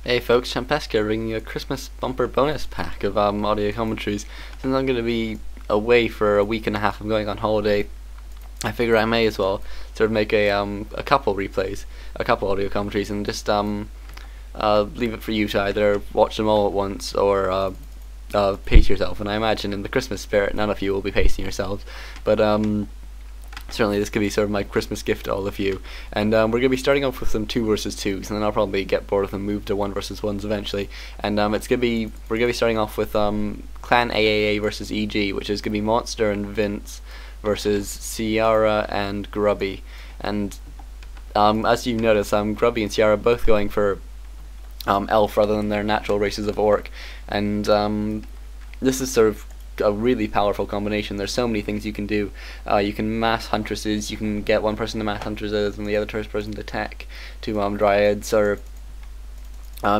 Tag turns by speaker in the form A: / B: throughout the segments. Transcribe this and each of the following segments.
A: Hey folks, Champeska bringing you a Christmas bumper bonus pack of audio commentaries. Since I'm going to be away for a week and a half, I'm going on holiday. I figure I may as well sort of make a couple replays, a couple audio commentaries, and just leave it for you to either watch them all at once or pace yourself. And I imagine in the Christmas spirit, none of you will be pacing yourselves, but certainly this could be sort of my Christmas gift to all of you. And we're going to be starting off with some 2 versus 2s, and then I'll probably get bored of them, move to 1 versus 1s eventually. And we're going to be starting off with Clan aAa versus EG, which is going to be Monster and ViNCe versus Ciara and Grubby. And as you notice, Grubby and Ciara both going for elf rather than their natural races of orc. And this is sort of a really powerful combination. There's so many things you can do. You can mass huntresses, you can get one person to mass huntresses and the other person to tech to dryads, or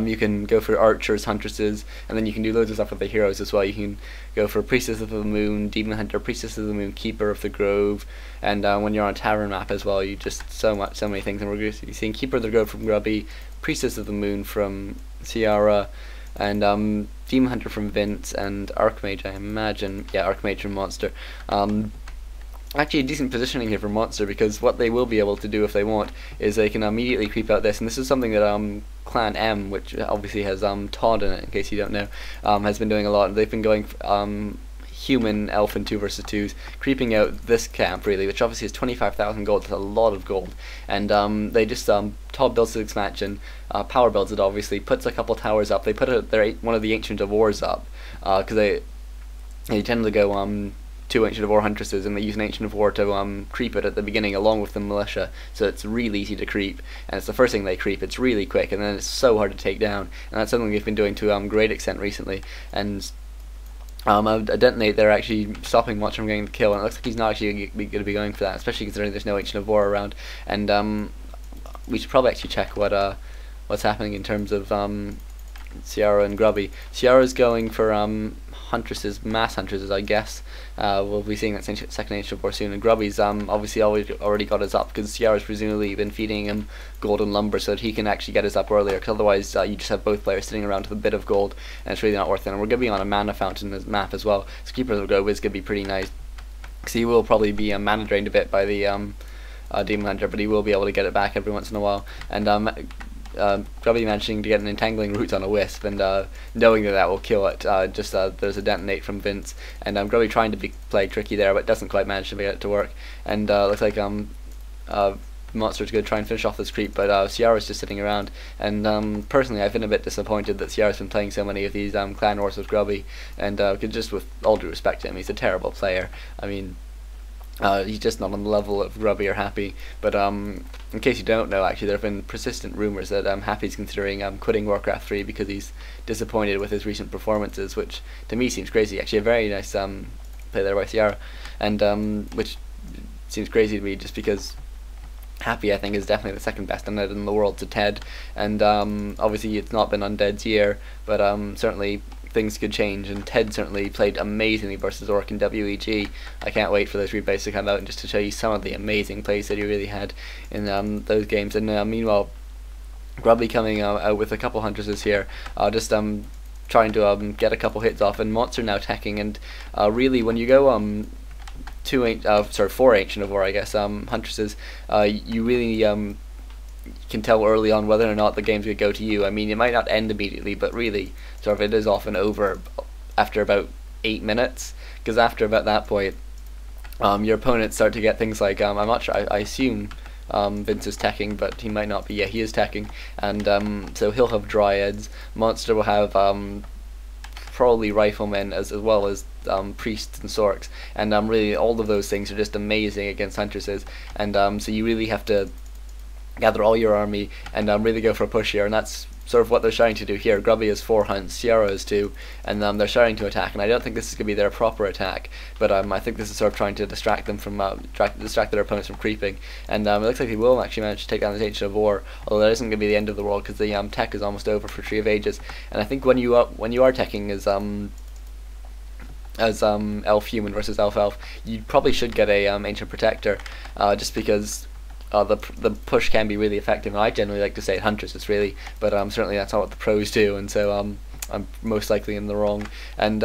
A: you can go for archers, huntresses, and then you can do loads of stuff with the heroes as well. You can go for priestess of the moon, demon hunter, priestess of the moon, keeper of the grove, and when you're on a tavern map as well, you just so many things. And we're going to be seeing keeper of the grove from Grubby, priestess of the moon from Ciara, and Demon Hunter from ViNCe, and Archmage, I imagine. Yeah, Archmage from Monster. Actually a decent positioning here for Monster, because what they will be able to do if they want is they can immediately creep out this, and this is something that Clan M, which obviously has Todd in it, in case you don't know, has been doing a lot. They've been going human, elf, and 2 versus 2s, creeping out this camp really, which obviously is 25,000 gold. That's a lot of gold, and they just Todd builds the expansion, power builds it, obviously puts a couple towers up. They put one of the Ancient of Wars up, because they tend to go 2 Ancient of War huntresses, and they use an Ancient of War to creep it at the beginning along with the militia, so it's really easy to creep, and it's the first thing they creep. It's really quick, and then it's so hard to take down, and that's something they've been doing to great extent recently. And a detonate, they're actually stopping Watch from getting the kill, and it looks like he's not actually going to be going for that, especially considering there's no Ancient of War around. And we should probably actually check what's happening in terms of Ciara and Grubby. Ciara's going for huntresses, mass huntresses, I guess. We'll be seeing that second Ancient of War soon. And Grubby's obviously already got his up, because Ciara's presumably been feeding him gold and lumber so that he can actually get his up earlier, because otherwise you just have both players sitting around with a bit of gold, and it's really not worth it. And we're going to be on a mana fountain in this map as well, so Keeper of the Grove is going to be pretty nice, because he will probably be mana drained a bit by the Demon Hunter, but he will be able to get it back every once in a while. And Grubby managing to get an entangling root on a wisp, and knowing that will kill it. There's a detonate from ViNCe, and Grubby trying to play tricky there, but doesn't quite manage to get it to work. And looks like Monster's going to try and finish off this creep, but Ciara's just sitting around. And personally, I've been a bit disappointed that Ciara's been playing so many of these clan wars with Grubby, and just with all due respect to him, he's a terrible player. I mean, he's just not on the level of Grubby or Happy. But in case you don't know, actually there have been persistent rumours that Happy's considering quitting Warcraft 3 because he's disappointed with his recent performances, which to me seems crazy. Actually a very nice play there by Ciara, and which seems crazy to me just because Happy, I think, is definitely the second best undead in the world to Ted, and obviously it's not been Undead's year, but certainly things could change, and Ted certainly played amazingly versus Orc and WEG. I can't wait for those replays to come out and just to show you some of the amazing plays that he really had in those games. And meanwhile, Grubby coming out with a couple huntresses here, just trying to get a couple hits off, and Monster now teching, and really when you go 4 Ancient of War, I guess, huntresses, you really can tell early on whether or not the game's going to go to you. I mean, it might not end immediately, but really, sort of, it is often over after about 8 minutes, because after about that point, your opponents start to get things like, I'm not sure, I assume ViNCe is teching, but he might not be. Yeah, he is teching, and so he'll have dryads. Monster will have probably riflemen as well as priests and sorks, and really all of those things are just amazing against huntresses, and so you really have to gather all your army and really go for a push here, and that's sort of what they're trying to do here. Grubby has 4 hunts, Ciara has 2, and they're starting to attack, and I don't think this is going to be their proper attack, but I think this is sort of trying to distract them from distract their opponents from creeping, and it looks like they will actually manage to take down this Ancient of War, although that isn't going to be the end of the world, because the tech is almost over for Tree of Ages. And I think when you are teching as elf human versus elf, you probably should get a Ancient Protector, just because the push can be really effective, and I generally like to say it Huntresses really, but certainly that's not what the pros do, and so I'm most likely in the wrong. And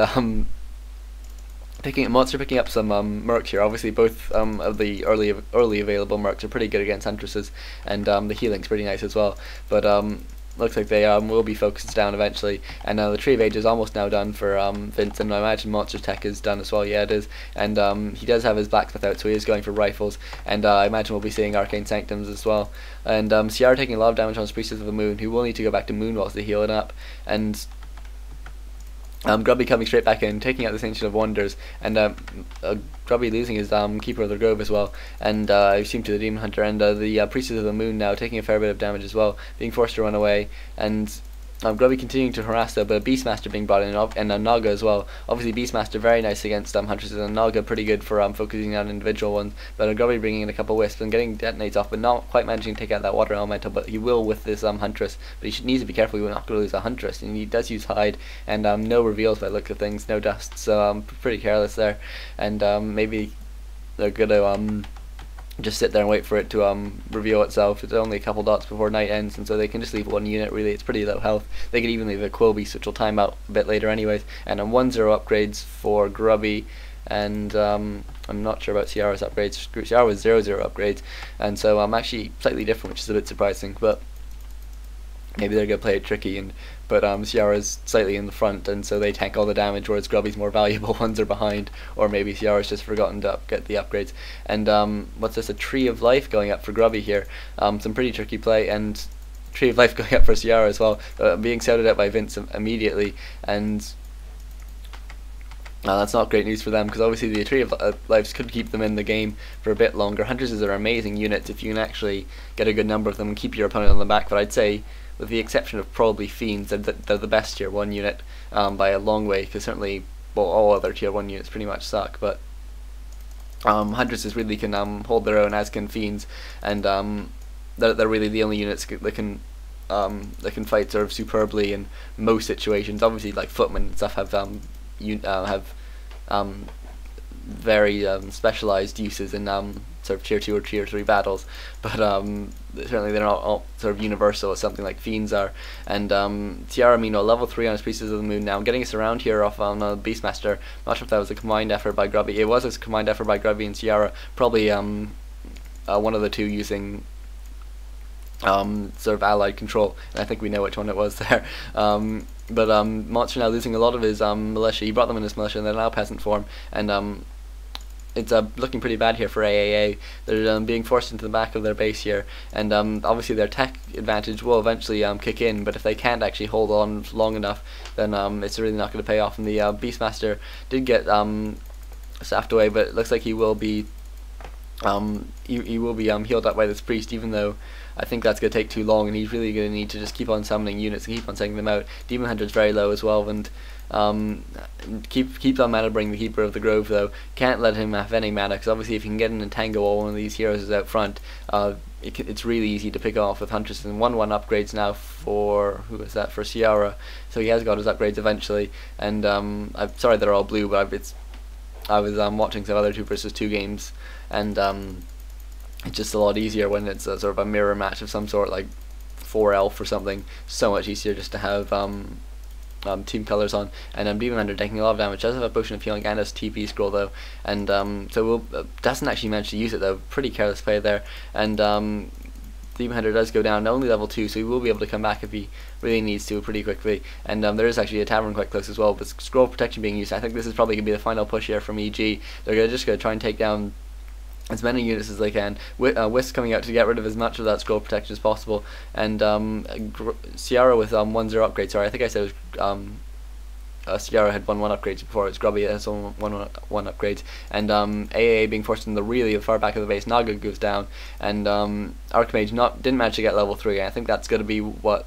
A: Monster picking up some mercs here. Obviously, both of the early available mercs are pretty good against Huntresses, and the healing's pretty nice as well. But looks like they will be focused down eventually. And the Tree of Age is almost now done for ViNCe, and I imagine Monster Tech is done as well. Yeah, it is. And he does have his blacksmith out, so he is going for rifles. And I imagine we'll be seeing Arcane Sanctums as well. And Ciara taking a lot of damage on his Priestess of the Moon, who will need to go back to Moonwalls to heal it up. And Grubby coming straight back in, taking out this Ancient of Wonders, and Grubby losing his Keeper of the Grove as well, and I seem to the Demon Hunter, and the Priestess of the Moon now taking a fair bit of damage as well, being forced to run away, and Grubby continuing to harass though, but a Beastmaster being brought in, and a Naga as well. Obviously Beastmaster very nice against Huntresses, and Naga pretty good for focusing on individual ones, but Grubby bringing in a couple Wisps and getting detonates off, but not quite managing to take out that Water Elemental, but he will with this Huntress, but he needs to be careful. He's not going to lose a Huntress, and he does use Hide, and no reveals by the look of things, no dust, so pretty careless there, and maybe they're going to just sit there and wait for it to reveal itself. It's only a couple dots before night ends, and so they can just leave one unit. Really, it's pretty low health. They could even leave a Quillbeast, which will time out a bit later anyways. And 1-0 upgrades for Grubby, and I'm not sure about Ciara's upgrades. Ciara was 0-0 upgrades, and so actually slightly different, which is a bit surprising, but maybe they're going to play it tricky, but Ciara's slightly in the front, and so they tank all the damage, whereas Grubby's more valuable ones are behind, or maybe Ciara's just forgotten to get the upgrades. And what's this, a Tree of Life going up for Grubby here, some pretty tricky play, and Tree of Life going up for Ciara as well, being shouted at by ViNCe immediately, and that's not great news for them, because obviously the Tree of Lives could keep them in the game for a bit longer. Huntresses are amazing units if you can actually get a good number of them and keep your opponent on the back, but I'd say, with the exception of probably Fiends, they're the best tier 1 unit by a long way, because certainly all other tier 1 units pretty much suck, but Huntresses really can hold their own, as can Fiends, and they're really the only units that can fight sort of superbly in most situations. Obviously, like Footmen and stuff have very specialized uses in sort of tier 2 or tier 3 battles, but certainly they're not all sort of universal as something like Fiends are. And Ciara, level 3 on his Priestess of the Moon now, getting us around here off on Beastmaster. Not sure if that was a combined effort by Grubby. It was a combined effort by Grubby and Ciara, probably one of the two using sort of allied control, and I think we know which one it was there. But Monster now losing a lot of his militia. He brought them in his militia, and they're now peasant form, and it's looking pretty bad here for aAa. They're being forced into the back of their base here, and obviously their tech advantage will eventually kick in, but if they can't actually hold on long enough, then it's really not going to pay off. And the Beastmaster did get sapped away, but it looks like he will be healed up by this priest, even though I think that's going to take too long, and he's really going to need to just keep on summoning units and keep on sending them out. Demon Hunter's very low as well, and keep on mana, bring the Keeper of the Grove though. Can't let him have any mana, because obviously if you can get an Entangle while one of these heroes is out front, it's really easy to pick off with Huntress. And 1-1 upgrades now for, who is that, for Ciara, so he has got his upgrades eventually. And I'm sorry they're all blue, but I was watching some other 2 versus 2 games, and it's just a lot easier when it's a sort of a mirror match of some sort, like 4 Elf or something. So much easier just to have team colors on. And Demon Hunter taking a lot of damage. Does have a potion of healing and a TP scroll though, and so doesn't actually manage to use it though. Pretty careless play there. And Demon Hunter does go down, only level 2, so he will be able to come back if he really needs to pretty quickly. And there is actually a tavern quite close as well, but scroll protection being used. I think this is probably going to be the final push here from EG. They're just going to try and take down as many units as they can. Wisp coming out to get rid of as much of that scroll protection as possible. And Ciara with 1-0 upgrade. Sorry, I think I said it was, Ciara had 1-1 upgrades before. It's Grubby that has 1-1 upgrades. And aAa being forced in the really far back of the base. Naga goes down, and Archmage didn't manage to get level 3. I think that's going to be what,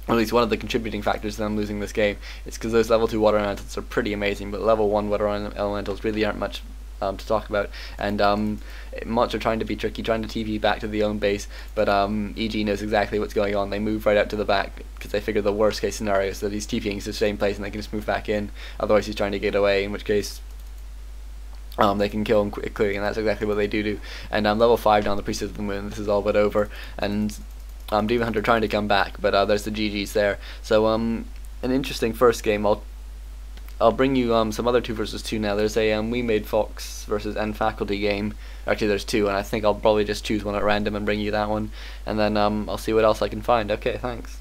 A: or at least one of the contributing factors to them losing this game. It's because those level 2 water elementals are pretty amazing, but level 1 water elementals really aren't much to talk about. And Monster trying to be tricky, trying to TP back to the own base, but EG knows exactly what's going on. They move right out to the back because they figure the worst case scenario is that he's TPing to the same place and they can just move back in. Otherwise he's trying to get away, in which case they can kill him quickly, and that's exactly what they do. And level 5 down the Priestess of the Moon. This is all but over, and Demon Hunter trying to come back, but there's the GGs there. So an interesting first game. I'll bring you some other 2 versus 2 now. There's a We Made Fox versus N Faculty game. Actually, there's 2, and I think I'll probably just choose one at random and bring you that one, and then I'll see what else I can find. Okay, thanks.